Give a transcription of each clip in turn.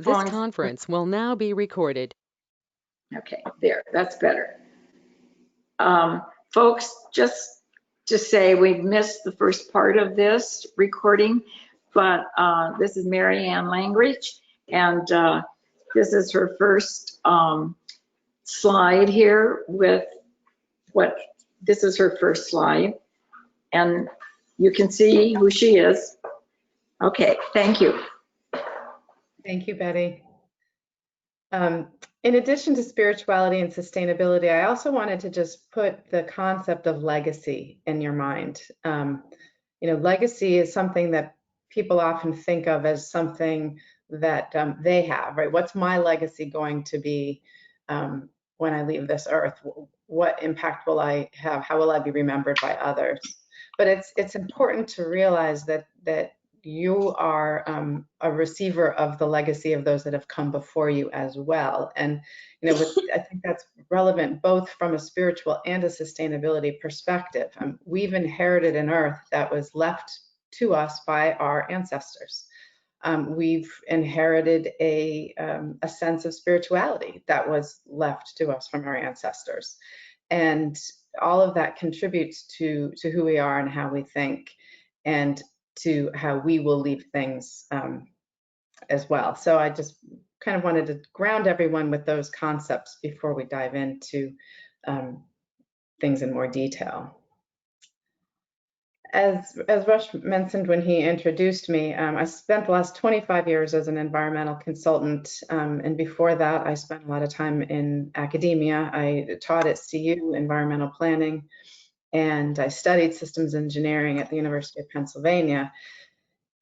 This conference will now be recorded. Okay, there, that's better. Folks, just to say we missed the first part of this recording, but this is Mary Ann Langridge, and this is her first slide here with this is her first slide, and you can see who she is. Okay, thank you. Thank you, Betty. In addition to spirituality and sustainability, I also wanted to just put the concept of legacy in your mind. Legacy is something that people often think of as something that they have, right? What's my legacy going to be when I leave this earth? What impact will I have? How will I be remembered by others? But it's important to realize that you are a receiver of the legacy of those that have come before you as well. And I think that's relevant both from a spiritual and a sustainability perspective. We've inherited an earth that was left to us by our ancestors. We've inherited a sense of spirituality that was left to us from our ancestors. And all of that contributes to who we are and how we think, and to how we will leave things as well. So I just kind of wanted to ground everyone with those concepts before we dive into things in more detail. As Rush mentioned when he introduced me, I spent the last 25 years as an environmental consultant, and before that I spent a lot of time in academia. I taught at CU environmental planning, and I studied systems engineering at the University of Pennsylvania.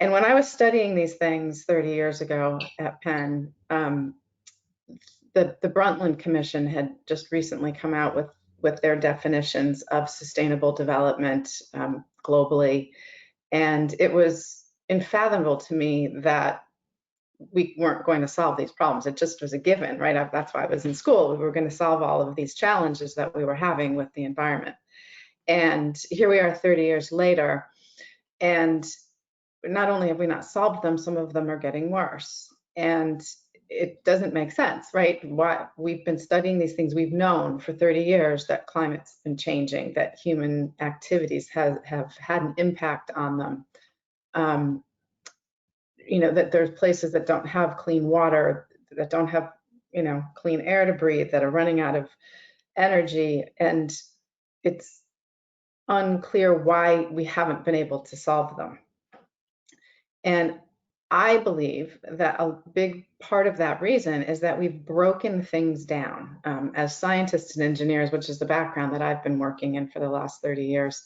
And when I was studying these things 30 years ago at Penn, the Brundtland Commission had just recently come out with their definitions of sustainable development globally. And it was unfathomable to me that we weren't going to solve these problems. It just was a given, right? That's why I was in school. We were going to solve all of these challenges that we were having with the environment. And here we are 30 years later, and not only have we not solved them, some of them are getting worse. And it doesn't make sense, right? Why we've been studying these things. We've known for 30 years that climate's been changing, that human activities have had an impact on them. That there's places that don't have clean water, that don't have, clean air to breathe, that are running out of energy. And it's unclear why we haven't been able to solve them. And I believe that a big part of that reason is that we've broken things down. As scientists and engineers, which is the background that I've been working in for the last 30 years,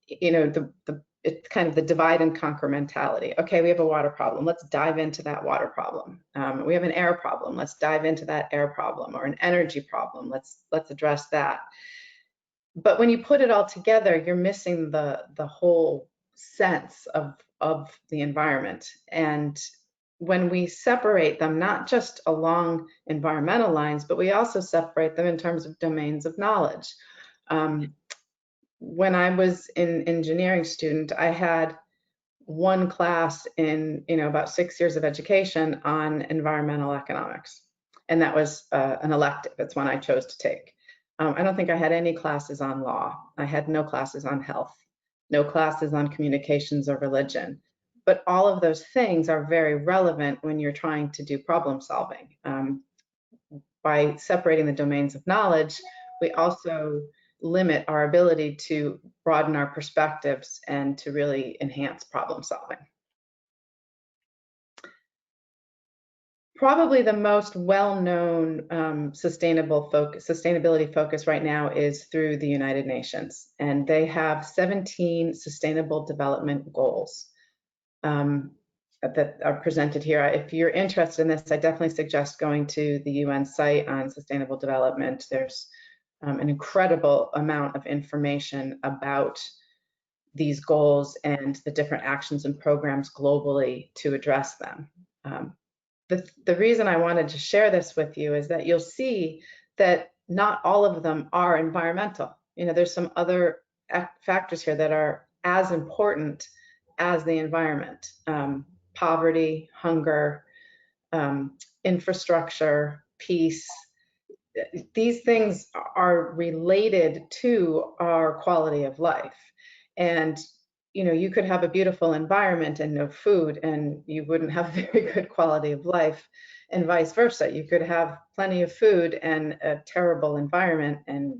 it's kind of the divide and conquer mentality. Okay, we have a water problem. Let's dive into that water problem. We have an air problem. Let's dive into that air problem, or an energy problem. Let's address that. But when you put it all together, you're missing the whole sense of the environment. And when we separate them, not just along environmental lines, but we also separate them in terms of domains of knowledge. When I was an engineering student, I had one class in about 6 years of education on environmental economics, and that was an elective. It's one I chose to take. I don't think I had any classes on law. I had no classes on health, no classes on communications or religion. But all of those things are very relevant when you're trying to do problem solving. By separating the domains of knowledge, we also limit our ability to broaden our perspectives and to really enhance problem solving. Probably the most well-known sustainability focus right now is through the United Nations, and they have 17 sustainable development goals that are presented here. If you're interested in this, I definitely suggest going to the UN site on sustainable development. There's an incredible amount of information about these goals and the different actions and programs globally to address them. The reason I wanted to share this with you is that you'll see that not all of them are environmental. There's some other factors here that are as important as the environment. Poverty, hunger, infrastructure, peace. These things are related to our quality of life. And you could have a beautiful environment and no food, and you wouldn't have very good quality of life, and vice versa. You could have plenty of food and a terrible environment and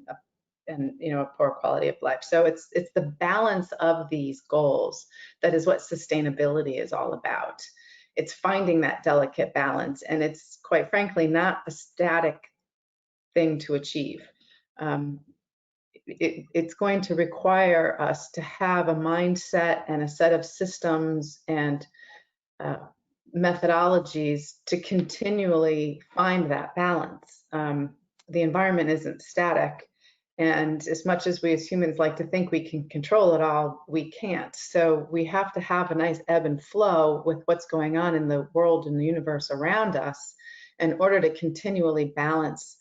a poor quality of life. So it's the balance of these goals that is what sustainability is all about. It's finding that delicate balance, and it's quite frankly not a static thing to achieve. It's going to require us to have a mindset and a set of systems and methodologies to continually find that balance. The environment isn't static, and as much as we as humans like to think we can control it all, we can't. So we have to have a nice ebb and flow with what's going on in the world and the universe around us in order to continually balance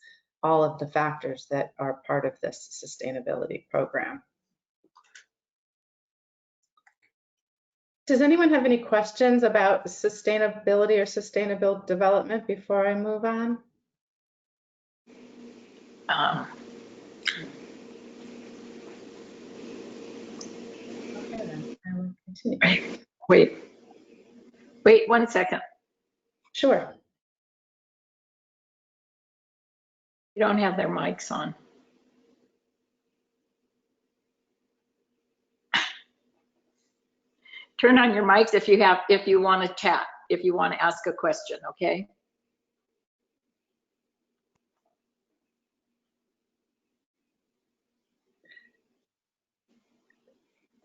all of the factors that are part of this sustainability program. Does anyone have any questions about sustainability or sustainable development before I move on? Okay, then I will continue. Wait 1 second. Sure. You don't have their mics on. Turn on your mics if you want to chat, if you want to ask a question, okay?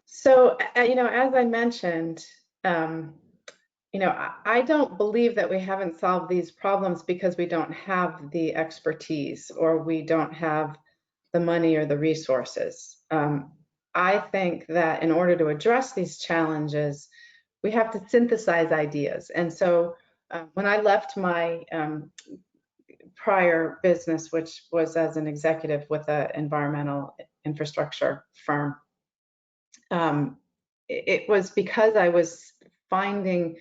So, as I mentioned, I don't believe that we haven't solved these problems because we don't have the expertise or we don't have the money or the resources. I think that in order to address these challenges, we have to synthesize ideas. And so when I left my prior business, which was as an executive with an environmental infrastructure firm, it was because I was finding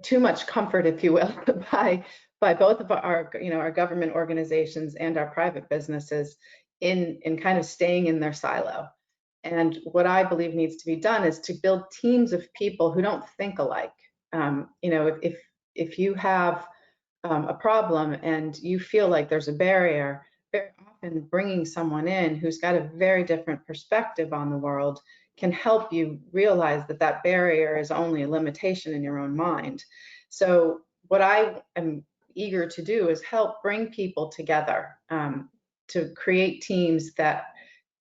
too much comfort, if you will, by both of our government organizations and our private businesses in kind of staying in their silo. And what I believe needs to be done is to build teams of people who don't think alike. If you have a problem and you feel like there's a barrier, very often bringing someone in who's got a very different perspective on the world can help you realize that that barrier is only a limitation in your own mind. So what I am eager to do is help bring people together to create teams that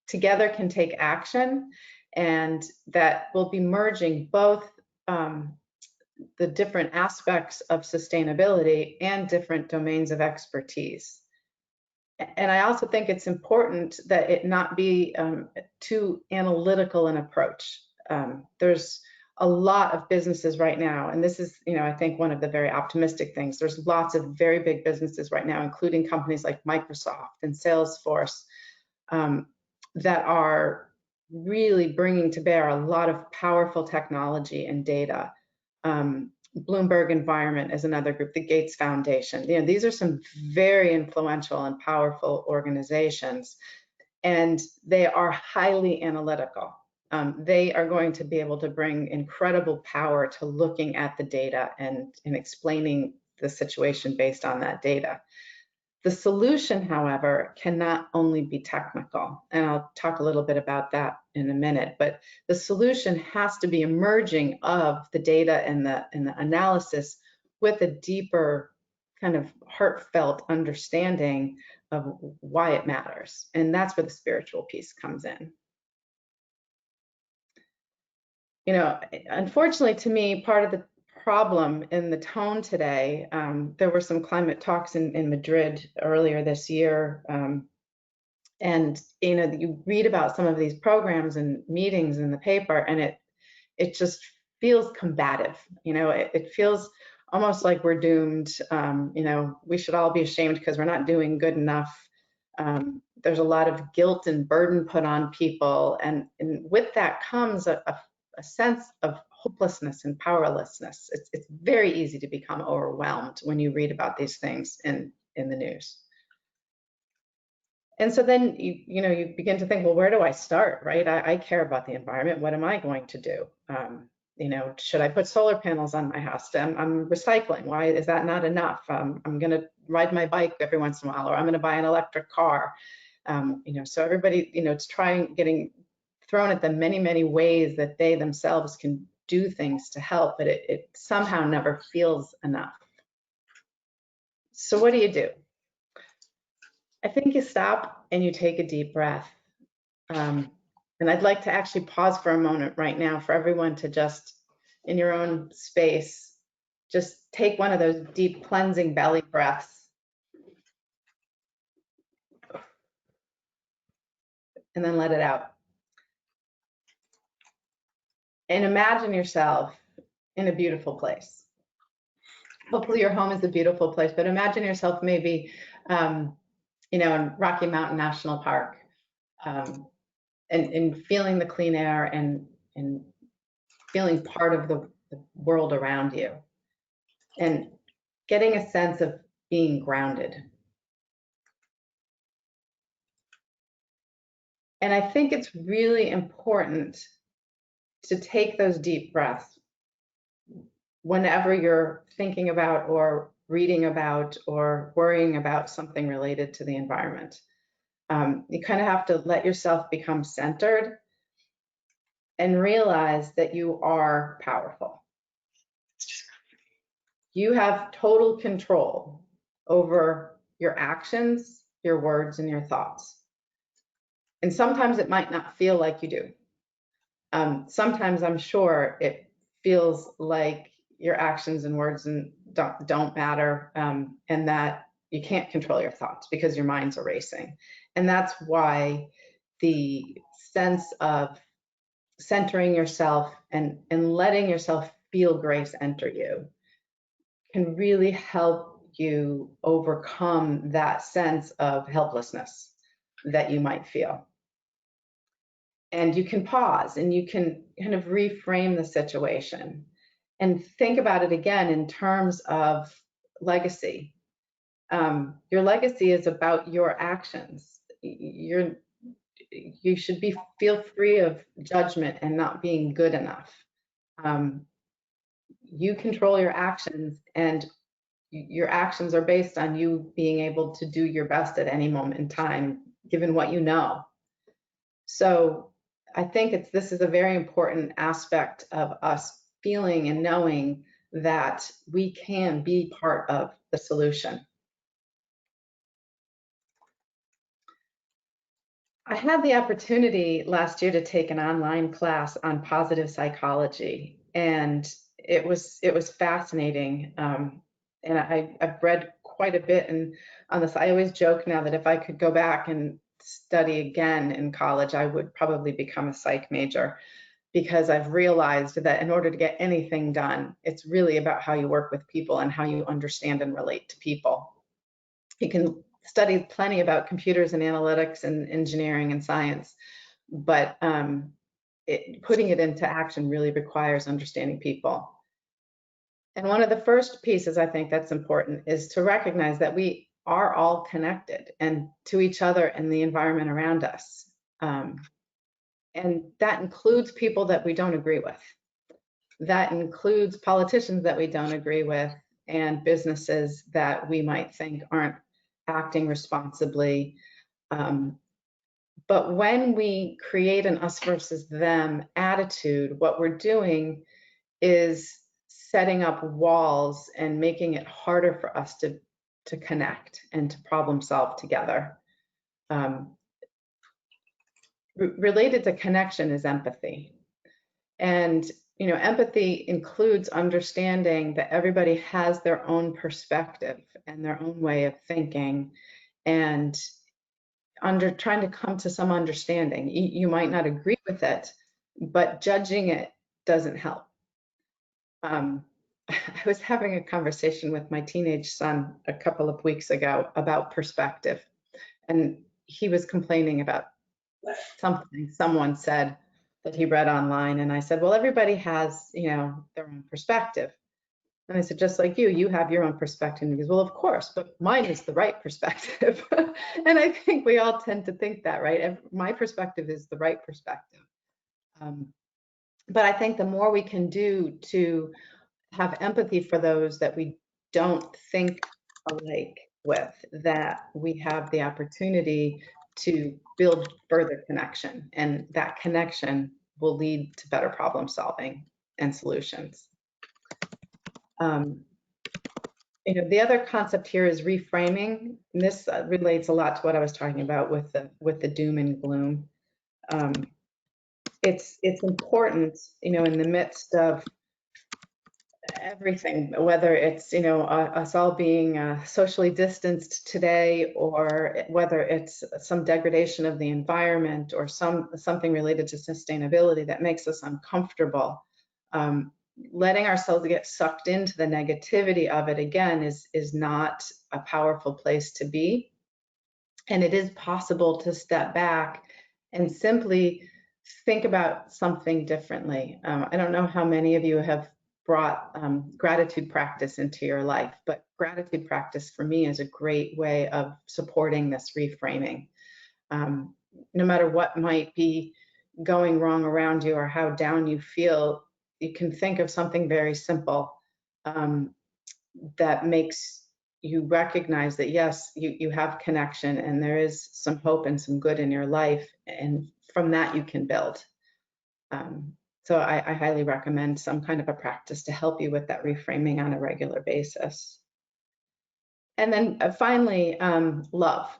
together can take action and that will be merging both the different aspects of sustainability and different domains of expertise. And I also think it's important that it not be too analytical an approach. There's a lot of businesses right now, and this is, I think one of the very optimistic things. There's lots of very big businesses right now, including companies like Microsoft and Salesforce, that are really bringing to bear a lot of powerful technology and data. Bloomberg Environment is another group, the Gates Foundation. These are some very influential and powerful organizations, and they are highly analytical. They are going to be able to bring incredible power to looking at the data and explaining the situation based on that data. The solution, however, cannot only be technical, and I'll talk a little bit about that in a minute, but the solution has to be a merging of the data and the analysis with a deeper kind of heartfelt understanding of why it matters. And that's where the spiritual piece comes in. Unfortunately to me, part of the problem in the tone today, there were some climate talks in Madrid earlier this year, and you read about some of these programs and meetings in the paper, and it just feels combative. It feels almost like we're doomed. We should all be ashamed because we're not doing good enough. There's a lot of guilt and burden put on people, and with that comes a sense of hopelessness and powerlessness. It's very easy to become overwhelmed when you read about these things in the news. And so then you begin to think, well, where do I start, right? I care about the environment. What am I going to do? Should I put solar panels on my house? I'm recycling. Why is that not enough? I'm going to ride my bike every once in a while, or I'm going to buy an electric car. So everybody, it's getting thrown at them many ways that they themselves can do things to help, but it somehow never feels enough. So what do? I think you stop and you take a deep breath. And I'd like to actually pause for a moment right now for everyone to just, in your own space, just take one of those deep cleansing belly breaths. And then let it out. And imagine yourself in a beautiful place. Hopefully your home is a beautiful place, but imagine yourself maybe, in Rocky Mountain National Park, and feeling the clean air and feeling part of the world around you, and getting a sense of being grounded. And I think it's really important to take those deep breaths whenever you're thinking about or reading about or worrying about something related to the environment. You kind of have to let yourself become centered and realize that you are powerful. You have total control over your actions, your words, and your thoughts. And sometimes it might not feel like you do. Sometimes I'm sure it feels like your actions and words don't matter, and that you can't control your thoughts because your mind's are racing. And that's why the sense of centering yourself and letting yourself feel grace enter you can really help you overcome that sense of helplessness that you might feel. And you can pause and you can kind of reframe the situation and think about it again in terms of legacy. Your legacy is about your actions. You should feel free of judgment and not being good enough. You control your actions, and your actions are based on you being able to do your best at any moment in time, given what you know. So I think this is a very important aspect of us feeling and knowing that we can be part of the solution. I had the opportunity last year to take an online class on positive psychology, and it was fascinating. And I've read quite a bit on this. I always joke now that if I could go back and study again in college, I would probably become a psych major, because I've realized that in order to get anything done, it's really about how you work with people and how you understand and relate to people. You can study plenty about computers and analytics and engineering and science, but putting it into action really requires understanding people. And one of the first pieces I think that's important is to recognize that we are all connected and to each other and the environment around us. And that includes people that we don't agree with. That includes politicians that we don't agree with, and businesses that we might think aren't acting responsibly. But when we create an us versus them attitude, what we're doing is setting up walls and making it harder for us to connect and to problem solve together. Related to connection is empathy. And empathy includes understanding that everybody has their own perspective and their own way of thinking, and trying to come to some understanding. You might not agree with it, but judging it doesn't help. I was having a conversation with my teenage son a couple of weeks ago about perspective, and he was complaining about something someone said that he read online. And I said, well, everybody has, their own perspective. And I said, just like you have your own perspective. And he goes, well, of course, but mine is the right perspective. And I think we all tend to think that, right? My perspective is the right perspective. But I think the more we can do to have empathy for those that we don't think alike with, that we have the opportunity to build further connection. And that connection will lead to better problem solving and solutions. The other concept here is reframing. And this relates a lot to what I was talking about with the doom and gloom. It's important, in the midst of everything, whether it's us all being socially distanced today, or whether it's some degradation of the environment, or something related to sustainability that makes us uncomfortable. Letting ourselves get sucked into the negativity of it again is not a powerful place to be. And it is possible to step back and simply think about something differently. I don't know how many of you have brought gratitude practice into your life, but gratitude practice for me is a great way of supporting this reframing. No matter what might be going wrong around you or how down you feel, you can think of something very simple that makes you recognize that, yes, you have connection and there is some hope and some good in your life. And from that, you can build. So I highly recommend some kind of a practice to help you with that reframing on a regular basis. And then finally, love.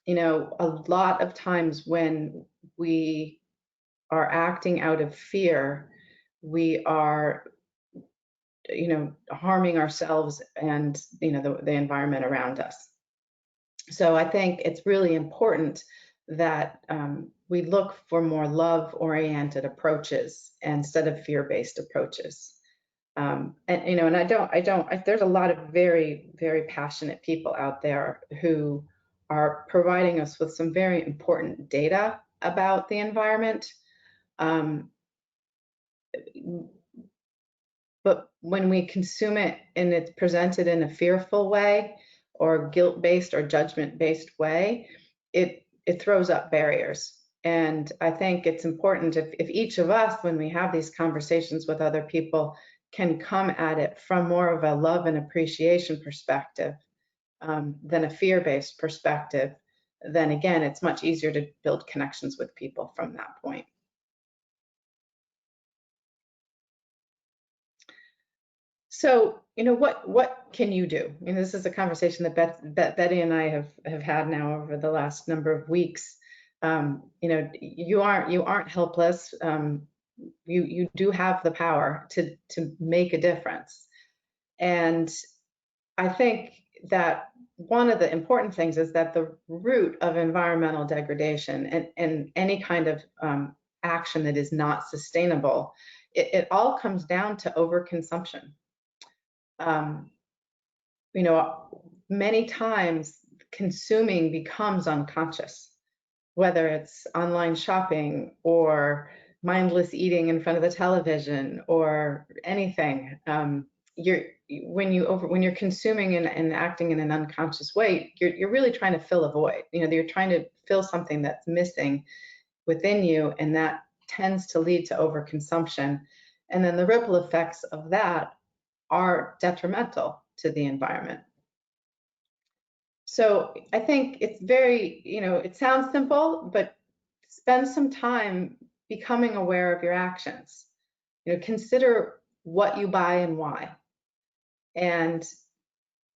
A lot of times when we are acting out of fear, we are, harming ourselves and, the environment around us. So I think it's really important that we look for more love-oriented approaches instead of fear-based approaches. And there's a lot of very, very passionate people out there who are providing us with some very important data about the environment. But when we consume it and it's presented in a fearful way or guilt-based or judgment-based way, it throws up barriers. And I think it's important if each of us, when we have these conversations with other people, can come at it from more of a love and appreciation perspective than a fear-based perspective, then again, it's much easier to build connections with people from that point. So, what can you do? This is a conversation that Betty and I have had now over the last number of weeks. You aren't helpless. You do have the power to make a difference. And I think that one of the important things is that the root of environmental degradation and any kind of action that is not sustainable, it all comes down to overconsumption. Many times consuming becomes unconscious, whether it's online shopping or mindless eating in front of the television or anything. When you're consuming and acting in an unconscious way, you're really trying to fill a void. You're trying to fill something that's missing within you, and that tends to lead to overconsumption. And then the ripple effects of that are detrimental to the environment. So I think it's very, it sounds simple, but spend some time becoming aware of your actions. Consider what you buy and why, and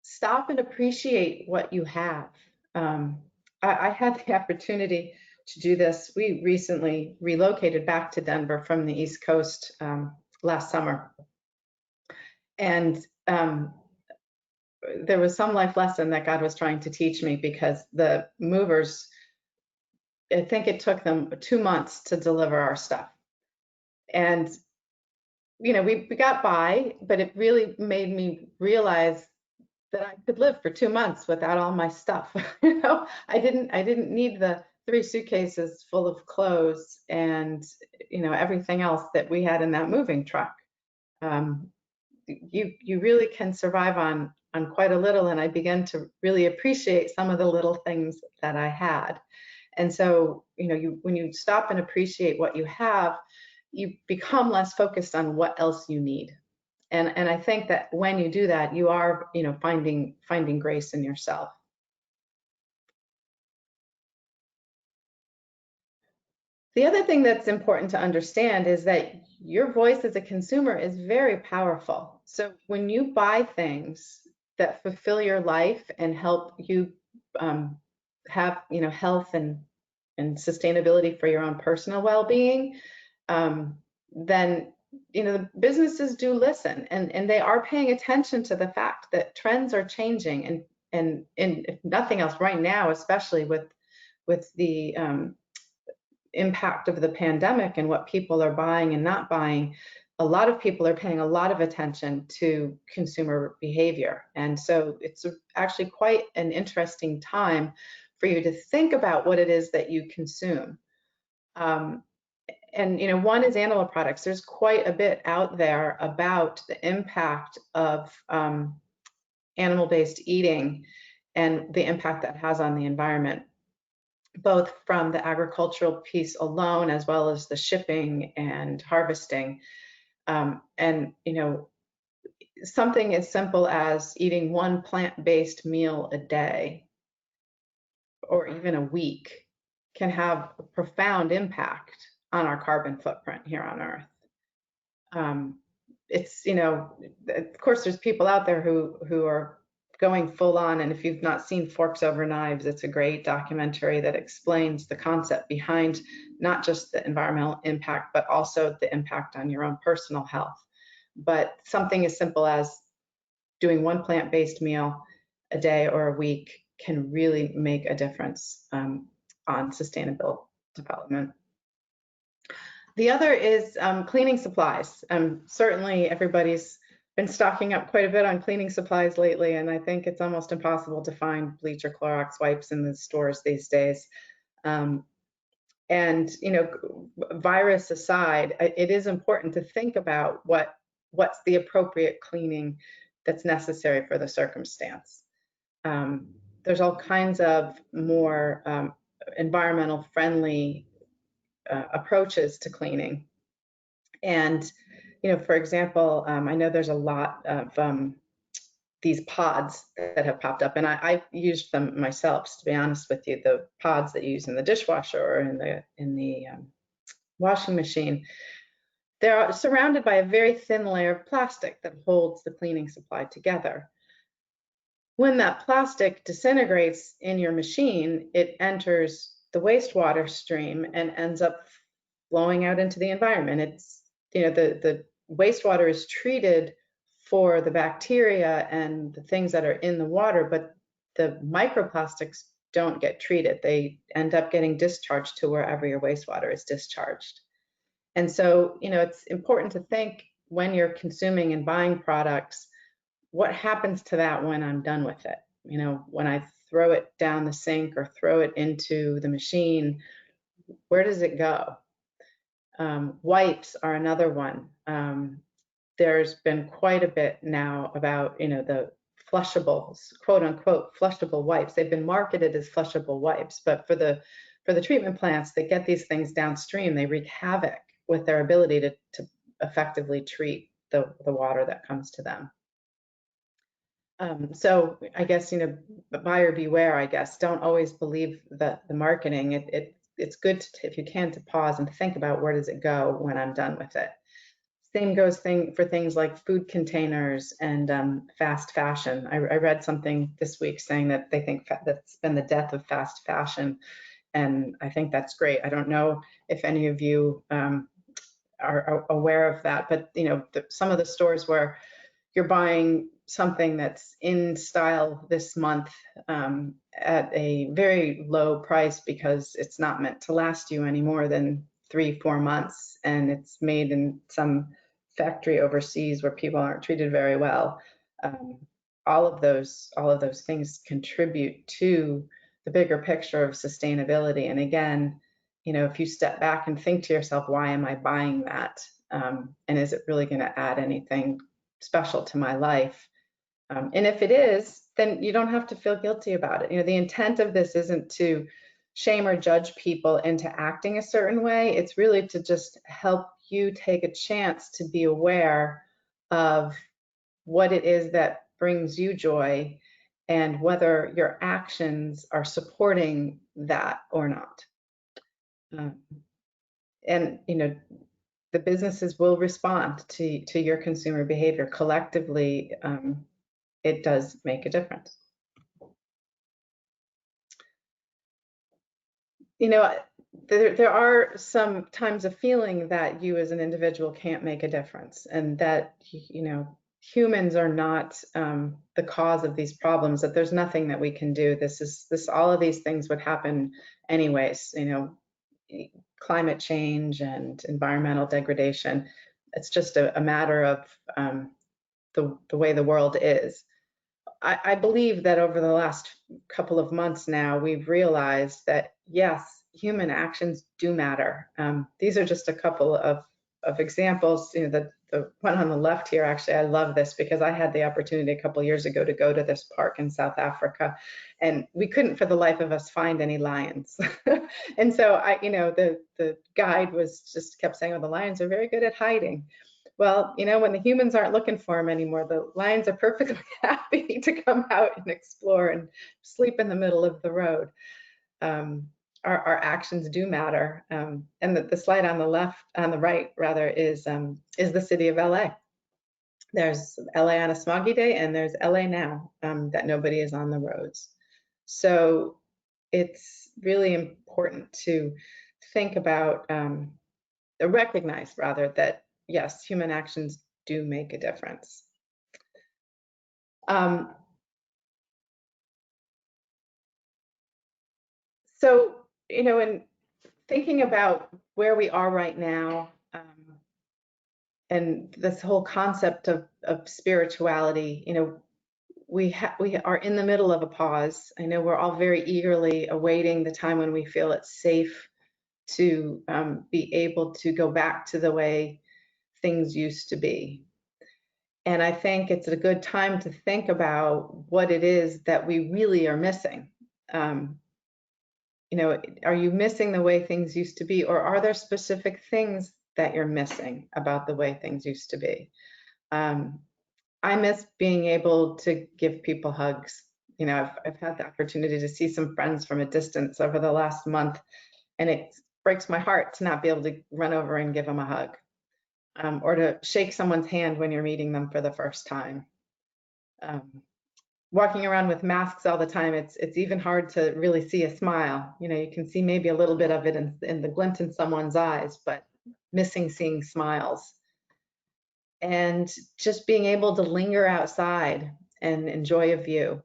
stop and appreciate what you have. I had the opportunity to do this. We recently relocated back to Denver from the East Coast last summer. And there was some life lesson that God was trying to teach me, because the movers, I think it took them 2 months to deliver our stuff. And, we got by, but it really made me realize that I could live for 2 months without all my stuff. I didn't need the 3 suitcases full of clothes and, you know, everything else that we had in that moving truck. You really can survive on quite a little, and I began to really appreciate some of the little things that I had. And so, you know, when you stop and appreciate what you have, you become less focused on what else you need. And I think that when you do that, you are, you know, finding grace in yourself. The other thing that's important to understand is that your voice as a consumer is very powerful. So when you buy things that fulfill your life and help you have, you know, health and sustainability for your own personal well-being, then, you know, the businesses do listen, and they are paying attention to the fact that trends are changing, and if nothing else right now, especially with the impact of the pandemic and what people are buying and not buying, a lot of people are paying a lot of attention to consumer behavior. And so it's actually quite an interesting time for you to think about what it is that you consume. And, you know, one is animal products. There's quite a bit out there about the impact of animal-based eating and the impact that has on the environment, both from the agricultural piece alone, as well as the shipping and harvesting. And, you know, something as simple as eating one plant-based meal a day or even a week can have a profound impact on our carbon footprint here on Earth. It's, you know, of course, there's people out there who are going full on, and if you've not seen Forks Over Knives, it's a great documentary that explains the concept behind not just the environmental impact, but also the impact on your own personal health. But something as simple as doing one plant-based meal a day or a week can really make a difference on sustainable development. The other is cleaning supplies. Certainly everybody's been stocking up quite a bit on cleaning supplies lately, and I think it's almost impossible to find bleach or Clorox wipes in the stores these days. And, you know, virus aside, it is important to think about what's the appropriate cleaning that's necessary for the circumstance. There's all kinds of more environmental friendly approaches to cleaning. And, you know, for example, I know there's a lot of these pods that have popped up, and I've used them myself, to be honest with you. The pods that you use in the dishwasher or in the washing machine, they're surrounded by a very thin layer of plastic that holds the cleaning supply together. When that plastic disintegrates in your machine, it enters the wastewater stream and ends up flowing out into the environment. It's, you know, the wastewater is treated for the bacteria and the things that are in the water, but the microplastics don't get treated. They end up getting discharged to wherever your wastewater is discharged. And so, you know, it's important to think when you're consuming and buying products, what happens to that when I'm done with it? You know, when I throw it down the sink or throw it into the machine, where does it go? Wipes are another one. There's been quite a bit now about, you know, the flushables, quote unquote, flushable wipes. They've been marketed as flushable wipes, but for the treatment plants that get these things downstream, they wreak havoc with their ability to effectively treat the water that comes to them. So I guess, you know, buyer beware, I guess. Don't always believe the marketing. It's good to, if you can, to pause and think about where does it go when I'm done with it. Same goes for things like food containers and fast fashion. I read something this week saying that they think that's been the death of fast fashion, and I think that's great. I don't know if any of you are aware of that, but, you know, some of the stores where you're buying something that's in style this month at a very low price because it's not meant to last you any more than 3-4 months, and it's made in some factory overseas where people aren't treated very well. All of those things contribute to the bigger picture of sustainability. And again, if you step back and think to yourself, why am I buying that? And is it really going to add anything special to my life? And if it is, then you don't have to feel guilty about it. The intent of this isn't to shame or judge people into acting a certain way. It's really to just help you take a chance to be aware of what it is that brings you joy and whether your actions are supporting that or not. And the businesses will respond to your consumer behavior. Collectively, it does make a difference. There are some times of feeling that you as an individual can't make a difference, and that humans are not the cause of these problems, that there's nothing that we can do. All of these things would happen anyways, climate change and environmental degradation. It's just a matter of the way the world is. I believe that over the last couple of months now, we've realized that, yes, human actions do matter. These are just a couple of examples. The one on the left here, actually, I love this because I had the opportunity a couple years ago to go to this park in South Africa, and we couldn't for the life of us find any lions. And so the guide kept saying, oh, the lions are very good at hiding. Well, when the humans aren't looking for them anymore, the lions are perfectly happy to come out and explore and sleep in the middle of the road. Our actions do matter. And the slide on the right rather, is the city of LA. There's LA on a smoggy day, and there's LA now, that nobody is on the roads. So it's really important to think about, recognize rather, that yes, human actions do make a difference. So, in thinking about where we are right now, and this whole concept of spirituality, we are in the middle of a pause. I know we're all very eagerly awaiting the time when we feel it's safe to be able to go back to the way things used to be. And I think it's a good time to think about what it is that we really are missing. Are you missing the way things used to be, or are there specific things that you're missing about the way things used to be? I miss being able to give people hugs. I've had the opportunity to see some friends from a distance over the last month, and it breaks my heart to not be able to run over and give them a hug. Or to shake someone's hand when you're meeting them for the first time. Walking around with masks all the time, it's even hard to really see a smile. You can see maybe a little bit of it in the glint in someone's eyes, but missing seeing smiles. And just being able to linger outside and enjoy a view.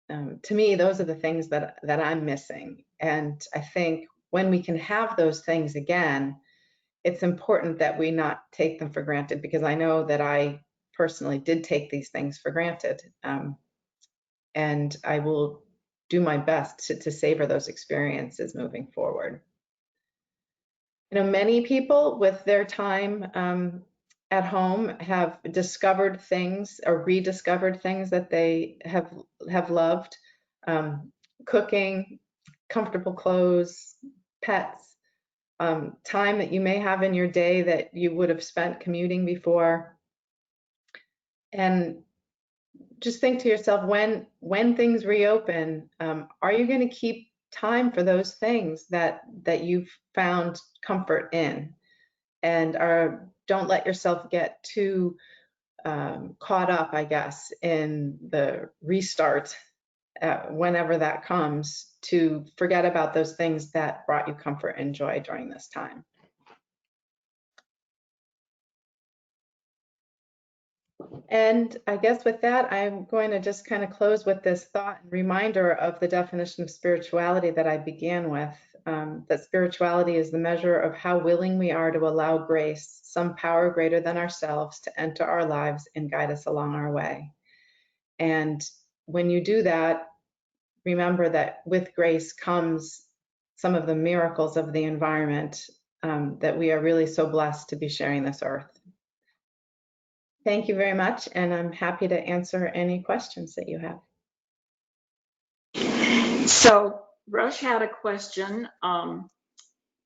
To me, those are the things that I'm missing. And I think when we can have those things again, it's important that we not take them for granted, because I know that I personally did take these things for granted. And I will do my best to savor those experiences moving forward. Many people with their time at home have discovered things or rediscovered things that they have loved. Cooking, comfortable clothes, pets. Time that you may have in your day that you would have spent commuting before. And just think to yourself, when things reopen, are you going to keep time for those things that you've found comfort in? And don't let yourself get too caught up, I guess, in the restart, whenever that comes, to forget about those things that brought you comfort and joy during this time. And I guess with that, I'm going to just kind of close with this thought and reminder of the definition of spirituality that I began with, that spirituality is the measure of how willing we are to allow grace, some power greater than ourselves, to enter our lives and guide us along our way. And when you do that, remember that with grace comes some of the miracles of the environment, that we are really so blessed to be sharing this earth. Thank you very much, and I'm happy to answer any questions that you have. So Rush had a question.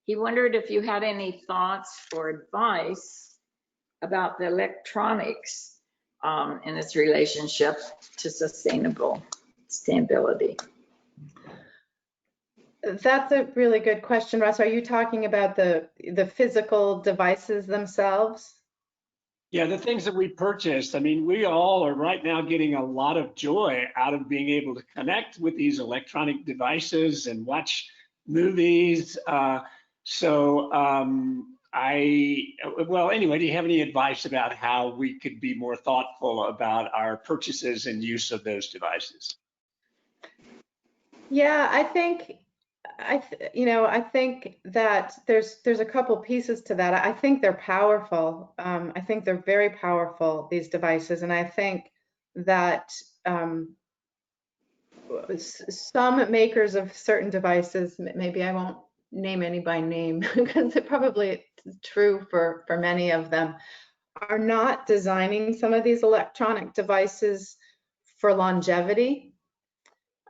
He wondered if you had any thoughts or advice about the electronics in its relationship to sustainability. That's a really good question, Russ. Are you talking about the physical devices themselves? Yeah, the things that we purchased. I mean, we all are right now getting a lot of joy out of being able to connect with these electronic devices and watch movies. Well, anyway, do you have any advice about how we could be more thoughtful about our purchases and use of those devices? Yeah, I think that there's a couple pieces to that. I think they're powerful. I think they're very powerful, these devices, and I think that some makers of certain devices, maybe I won't name any by name because it probably is true for many of them, are not designing some of these electronic devices for longevity.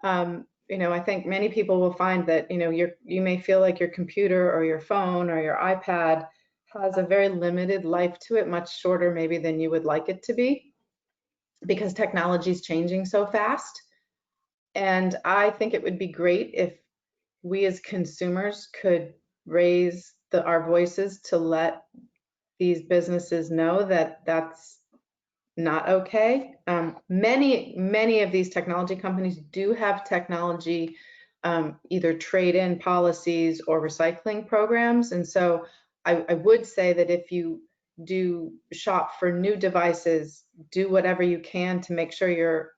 I think many people will find that, you may feel like your computer or your phone or your iPad has a very limited life to it, much shorter maybe than you would like it to be, because technology is changing so fast. And I think it would be great if we as consumers could raise our voices to let these businesses know that that's not okay. Many of these technology companies do have technology, either trade-in policies or recycling programs. And so I would say that if you do shop for new devices, do whatever you can to make sure your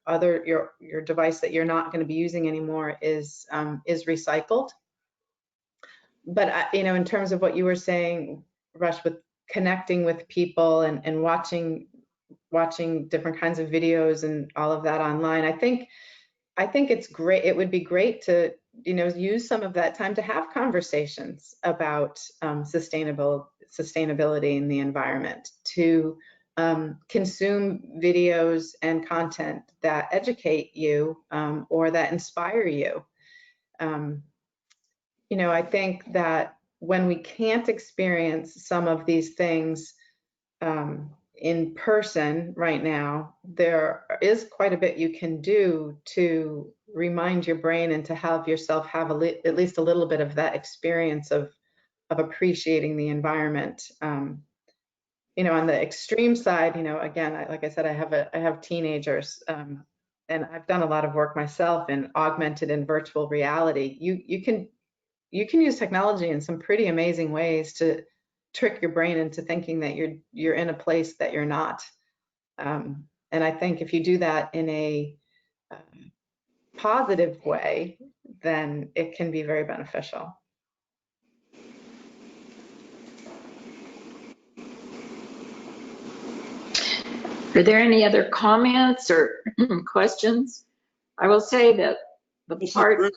device that you're not going to be using anymore is recycled. But in terms of what you were saying, Rush, with connecting with people and watching different kinds of videos and all of that online, I think it's great. It would be great to use some of that time to have conversations about sustainability in the environment, to consume videos and content that educate you or that inspire you. I think that when we can't experience some of these things in person right now, there is quite a bit you can do to remind your brain and to have yourself have at least a little bit of that experience of appreciating the environment. On the extreme side, again, like I said, I have teenagers, and I've done a lot of work myself in augmented and virtual reality. You can use technology in some pretty amazing ways to trick your brain into thinking that you're in a place that you're not. And I think if you do that in a positive way, then it can be very beneficial. Are there any other comments or questions? I will say that the part.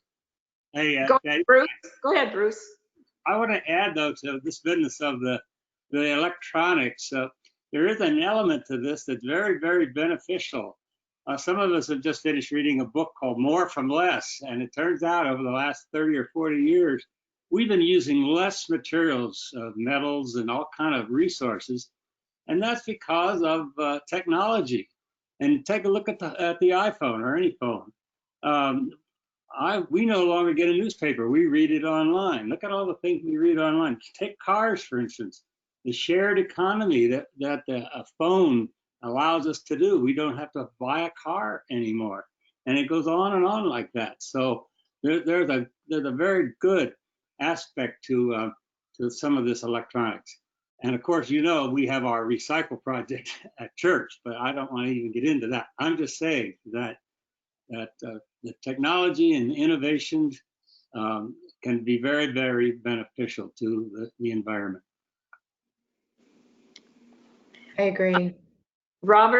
Hey, Go ahead, Bruce. I want to add, though, to this business of the electronics. There is an element to this that's very, very beneficial. Some of us have just finished reading a book called More from Less, and it turns out over the last 30 or 40 years, we've been using less materials, metals, and all kind of resources, and that's because of technology. And take a look at the iPhone or any phone. We no longer get a newspaper. We read it online. Look at all the things we read online. Take cars, for instance. The shared economy that a phone allows us to do. We don't have to buy a car anymore. And it goes on and on like that. So there's a very good aspect to some of this electronics. And of course, we have our recycle project at church, but I don't want to even get into that. I'm just saying that the technology and innovations can be very, very beneficial to the environment. I agree. Rob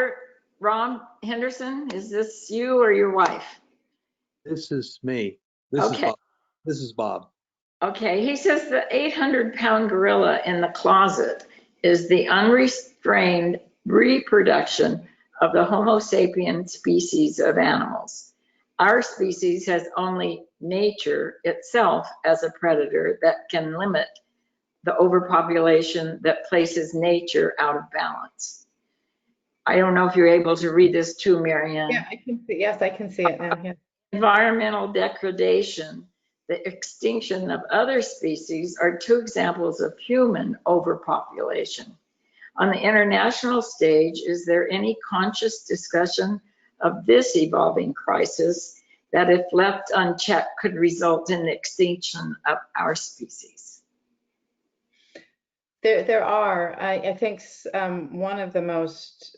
Henderson, is this you or your wife? This is me. This is Okay. Bob. This is Bob. Okay, he says the 800-pound gorilla in the closet is the unrestrained reproduction of the Homo sapien species of animals. Our species has only nature itself as a predator that can limit the overpopulation that places nature out of balance. I don't know if you're able to read this too, Marianne. Yeah, I can see. Yes, I can see it now. Yeah. Environmental degradation, the extinction of other species are two examples of human overpopulation. On the international stage, is there any conscious discussion of this evolving crisis that, if left unchecked, could result in the extinction of our species? There are. I think one of the most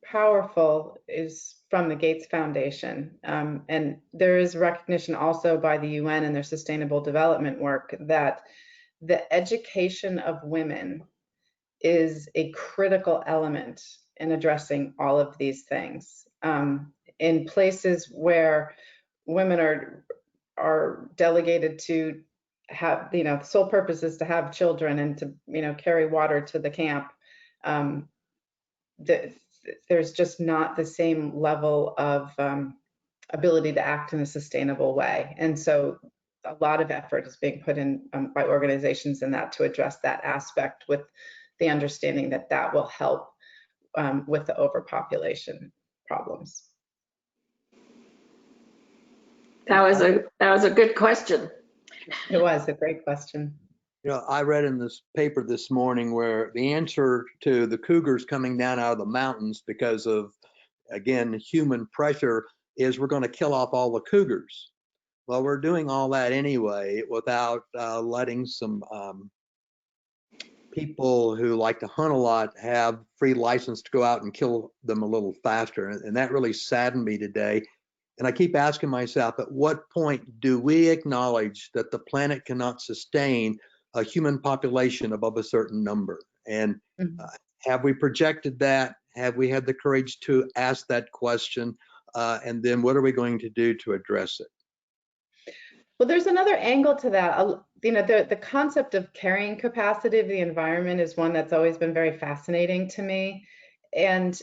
powerful is from the Gates Foundation. And there is recognition also by the UN and their sustainable development work that the education of women is a critical element in addressing all of these things. In places where women are delegated to have, the sole purpose is to have children and to, carry water to the camp. There's just not the same level of ability to act in a sustainable way. And so a lot of effort is being put in by organizations in that to address that aspect, with the understanding that that will help with the overpopulation problems. That was a good question. It was a great question. I read in this paper this morning where the answer to the cougars coming down out of the mountains because of, again, human pressure is we're going to kill off all the cougars. Well, we're doing all that anyway without letting some people who like to hunt a lot have free license to go out and kill them a little faster. And that really saddened me today. And I keep asking myself, at what point do we acknowledge that the planet cannot sustain a human population above a certain number? And have we projected that? Have we had the courage to ask that question? And then what are we going to do to address it? Well, there's another angle to that. The concept of carrying capacity of the environment is one that's always been very fascinating to me. And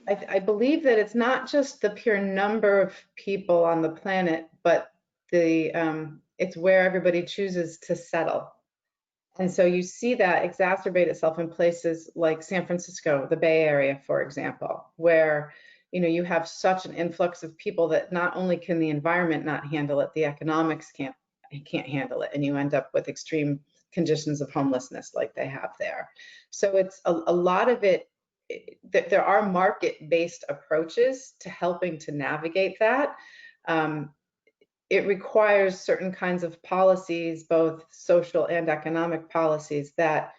I believe that it's not just the pure number of people on the planet, but it's where everybody chooses to settle. And so you see that exacerbate itself in places like San Francisco, the Bay Area, for example, where you have such an influx of people that not only can the environment not handle it, the economics can't handle it, and you end up with extreme conditions of homelessness like they have there. So it's a lot of it. There are market-based approaches to helping to navigate that. It requires certain kinds of policies, both social and economic policies, that,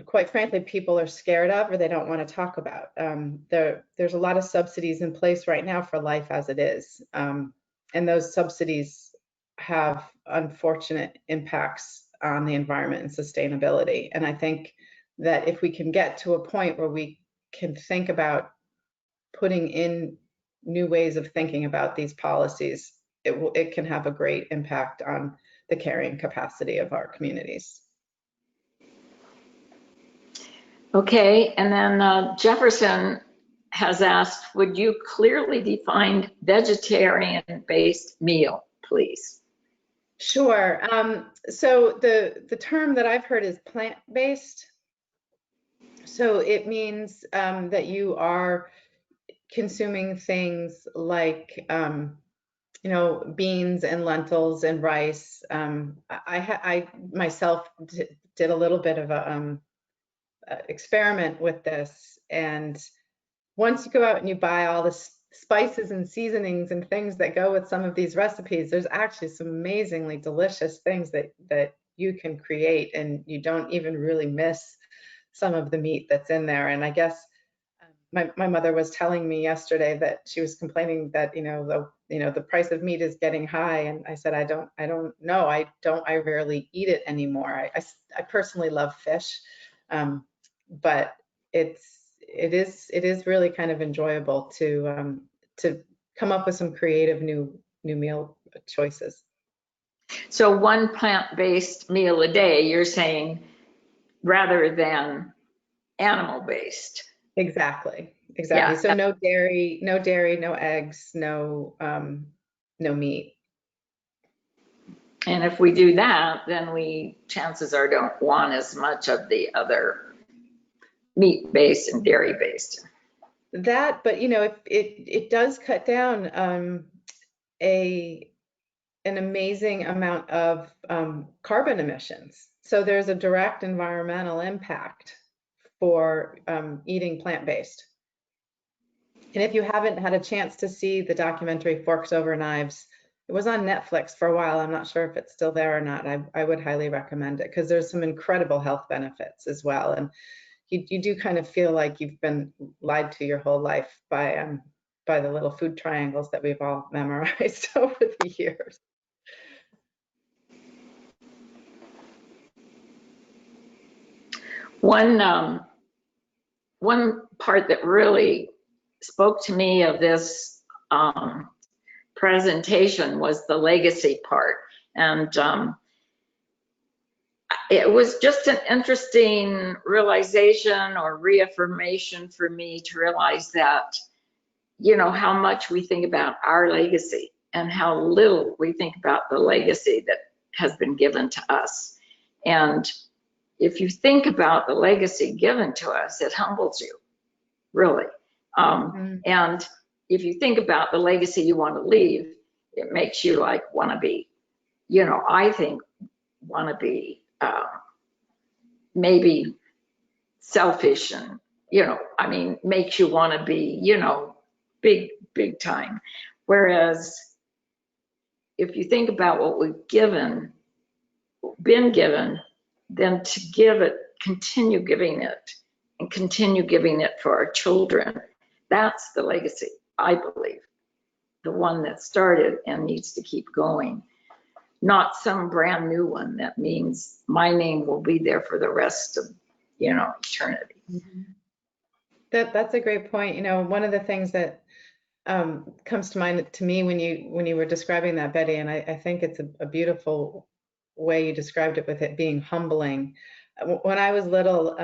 quite frankly, people are scared of or they don't want to talk about. There's a lot of subsidies in place right now for life as it is. And those subsidies have unfortunate impacts on the environment and sustainability. And I think that if we can get to a point where we can think about putting in new ways of thinking about these policies, it can have a great impact on the carrying capacity of our communities. Okay, and then Jefferson has asked, would you clearly define vegetarian-based meal, please? Sure. So the term that I've heard is plant-based. So it means that you are consuming things like beans and lentils and rice. I myself did a little bit of a experiment with this, and once you go out and you buy all the spices and seasonings and things that go with some of these recipes, there's actually some amazingly delicious things that you can create, and you don't even really miss some of the meat that's in there. And I guess my mother was telling me yesterday that she was complaining that the price of meat is getting high, and I said I don't know. I rarely eat it anymore. I personally love fish, but it is really kind of enjoyable to come up with some creative new meal choices. So one plant-based meal a day, you're saying, rather than animal-based. Exactly. Yeah. So no dairy, no eggs, no meat. And if we do that, then we, chances are, don't want as much of the other meat-based and dairy-based. That, but you know, it does cut down an amazing amount of carbon emissions. So there's a direct environmental impact for eating plant-based. And if you haven't had a chance to see the documentary Forks Over Knives, it was on Netflix for a while. I'm not sure if it's still there or not. I would highly recommend it because there's some incredible health benefits as well. And you do kind of feel like you've been lied to your whole life by the little food triangles that we've all memorized over the years. One part that really spoke to me of this presentation was the legacy part. And it was just an interesting realization or reaffirmation for me to realize that, you know, how much we think about our legacy and how little we think about the legacy that has been given to us. And if you think about the legacy given to us, it humbles you, really. And if you think about the legacy you want to leave, it makes you like want to be, you know, I think want to be maybe selfish and, you know, I mean, makes you want to be, you know, big time. Whereas if you think about what we've been given, then to give it, continue giving it, and continue giving it for our children, that's the legacy, I believe. The one that started and needs to keep going. Not some brand new one that means my name will be there for the rest of, you know, eternity. That's a great point. You know, one of the things that comes to mind to me when you were describing that, Betty, and I think it's a beautiful way you described it with it being humbling. When I was little,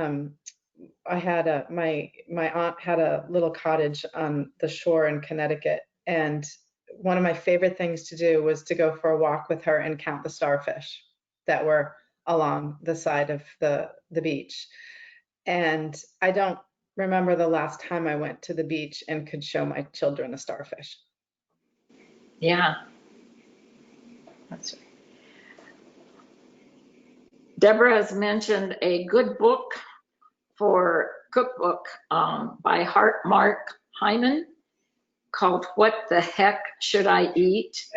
I had my aunt had a little cottage on the shore in Connecticut, and one of my favorite things to do was to go for a walk with her and count the starfish that were along the side of the beach. And I don't remember the last time I went to the beach and could show my children a starfish. Yeah, that's right. Deborah has mentioned a good book for cookbook by Mark Hyman called What the Heck Should I Eat?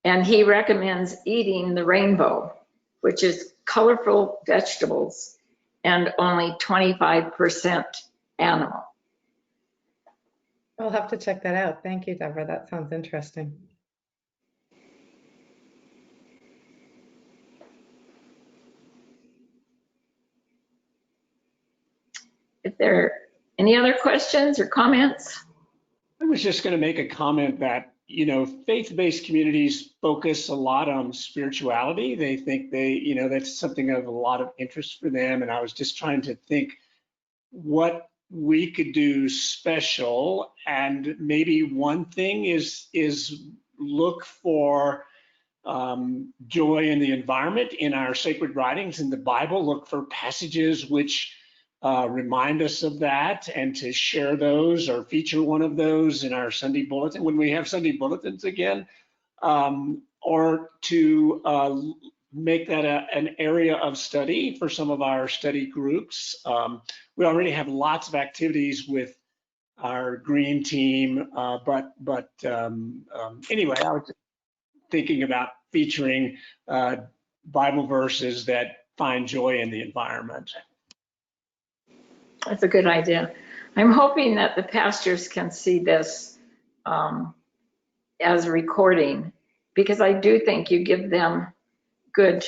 And he recommends eating the rainbow, which is colorful vegetables and only 25% animal. I'll have to check that out. Thank you, Deborah. That sounds interesting. If there are any other questions or comments? I was just going to make a comment that, you know, faith-based communities focus a lot on spirituality. They think you know, that's something of a lot of interest for them. And I was just trying to think what we could do special. And maybe one thing is look for joy in the environment in our sacred writings in the Bible. Look for passages which remind us of that, and to share those or feature one of those in our Sunday bulletin when we have Sunday bulletins again, or to make that an area of study for some of our study groups. We already have lots of activities with our green team, but anyway, I was thinking about featuring Bible verses that find joy in the environment. That's a good idea. I'm hoping that the pastors can see this as a recording, because I do think you give them good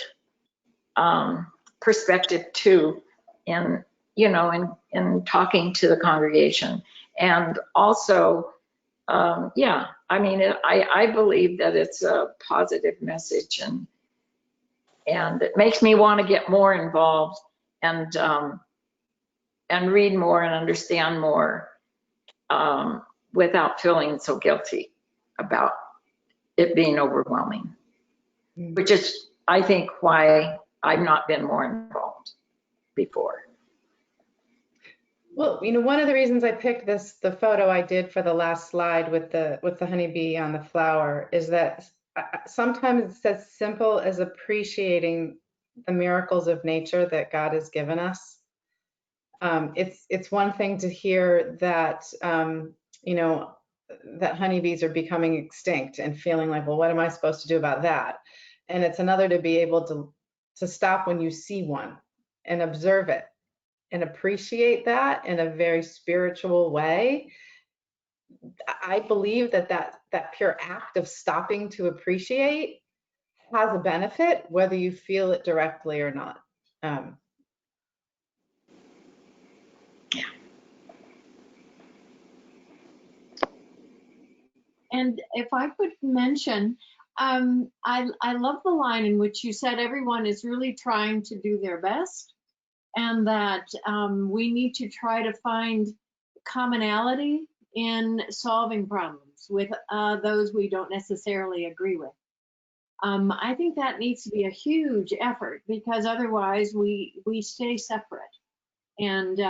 perspective too in you know, in talking to the congregation. And also, yeah, I mean, I believe that it's a positive message, and it makes me want to get more involved and read more and understand more, without feeling so guilty about it being overwhelming, which is, I think, why I've not been more involved before. Well, you know, one of the reasons I picked the photo I did for the last slide with the honeybee on the flower, is that sometimes it's as simple as appreciating the miracles of nature that God has given us. It's one thing to hear that, you know, that honeybees are becoming extinct and feeling like, well, what am I supposed to do about that? And it's another to be able to stop when you see one and observe it and appreciate that in a very spiritual way. I believe that pure act of stopping to appreciate has a benefit, whether you feel it directly or not. Yeah. And if I could mention, I love the line in which you said everyone is really trying to do their best, and that we need to try to find commonality in solving problems with those we don't necessarily agree with. I think that needs to be a huge effort, because otherwise we stay separate and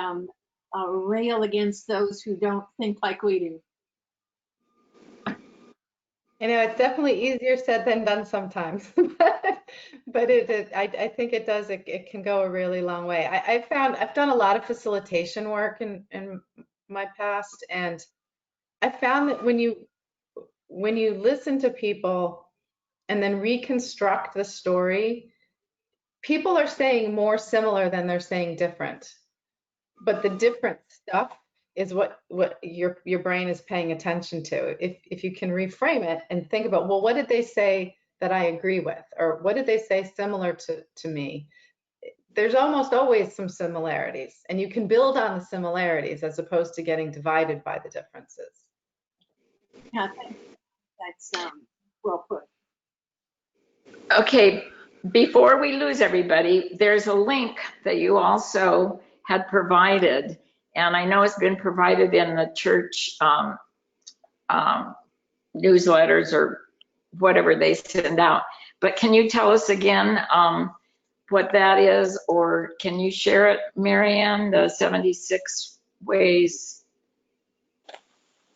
rail against those who don't think like we do. You know, it's definitely easier said than done sometimes, but I think it does. It can go a really long way. I've done a lot of facilitation work in my past, and I found that when you listen to people and then reconstruct the story, people are saying more similar than they're saying different, but the different stuff is what your brain is paying attention to. If you can reframe it and think about, well, what did they say that I agree with, or what did they say similar to me? There's almost always some similarities, and you can build on the similarities as opposed to getting divided by the differences. Yeah, that's well put. Okay, before we lose everybody, there's a link that you also had provided, and I know it's been provided in the church newsletters or whatever they send out. But can you tell us again what that is, or can you share it, Marianne, the 76 ways?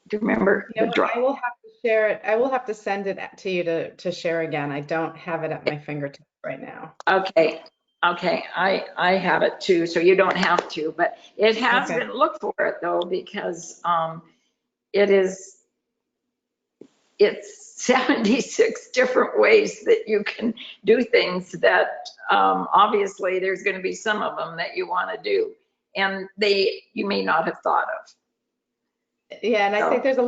Do you remember? You know what, I will have to share it. I will have to send it to you to share again. I don't have it at my fingertips right now. Okay. Okay, I have it too, so you don't have to, but it has Okay. been, look for it though, because it's 76 different ways that you can do things that obviously there's going to be some of them that you want to do, and you may not have thought of. Yeah, and I think there's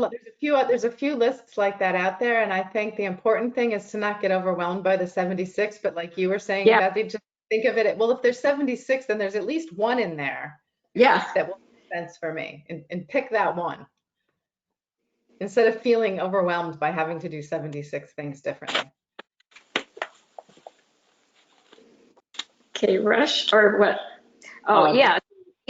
a few lists like that out there, and I think the important thing is to not get overwhelmed by the 76, but like you were saying, Yeah. Kathy, just think of it, well, if there's 76, then there's at least one in there Yeah. that will make sense for me, and pick that one instead of feeling overwhelmed by having to do 76 things differently. Okay, Rush, or what? Oh, yeah,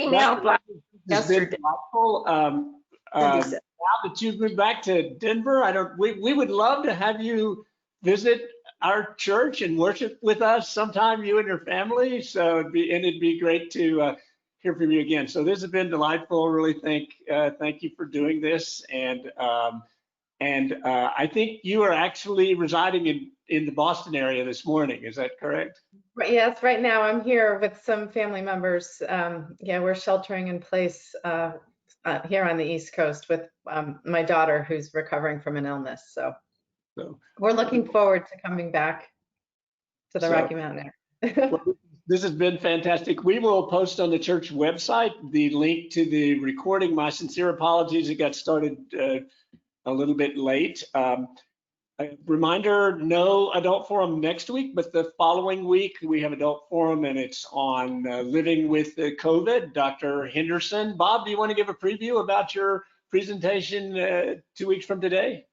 email blast yesterday. Now that you've moved back to Denver, we would love to have you visit our church and worship with us sometime, you and your family. So it'd be great to hear from you again. So this has been delightful. Really thank you for doing this. And I think you are actually residing in the Boston area this morning. Is that correct? Right, yes, right now I'm here with some family members. Yeah, we're sheltering in place here on the East Coast with my daughter who's recovering from an illness. So we're looking forward to coming back to the Rocky Mountain area. Well, this has been fantastic. We will post on the church website the link to the recording. My sincere apologies, it got started a little bit late. A reminder, no adult forum next week, but the following week we have adult forum, and it's on living with the COVID. Dr. Henderson. Bob, do you want to give a preview about your presentation 2 weeks from today?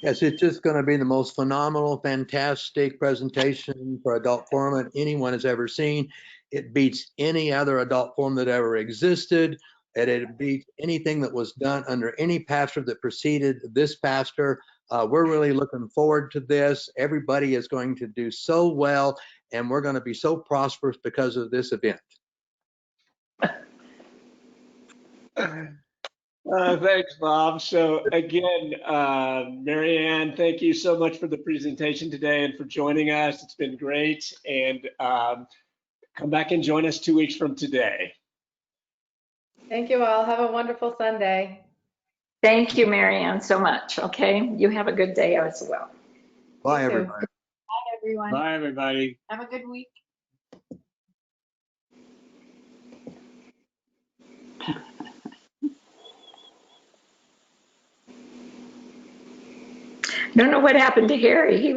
Yes, it's just going to be the most phenomenal, fantastic presentation for adult forum that anyone has ever seen. It beats any other adult forum that ever existed, and it beats anything that was done under any pastor that preceded this pastor. We're really looking forward to this. Everybody is going to do so well, and we're going to be so prosperous because of this event. Thanks, Bob. So again, Mary Ann, thank you so much for the presentation today and for joining us. It's been great. And come back and join us 2 weeks from today. Thank you all. Have a wonderful Sunday. Thank you, Mary Ann, so much. Okay, you have a good day as well. Bye, You too. everybody. Bye, everyone. Bye, everybody. Have a good week. Don't know what happened to Harry. He was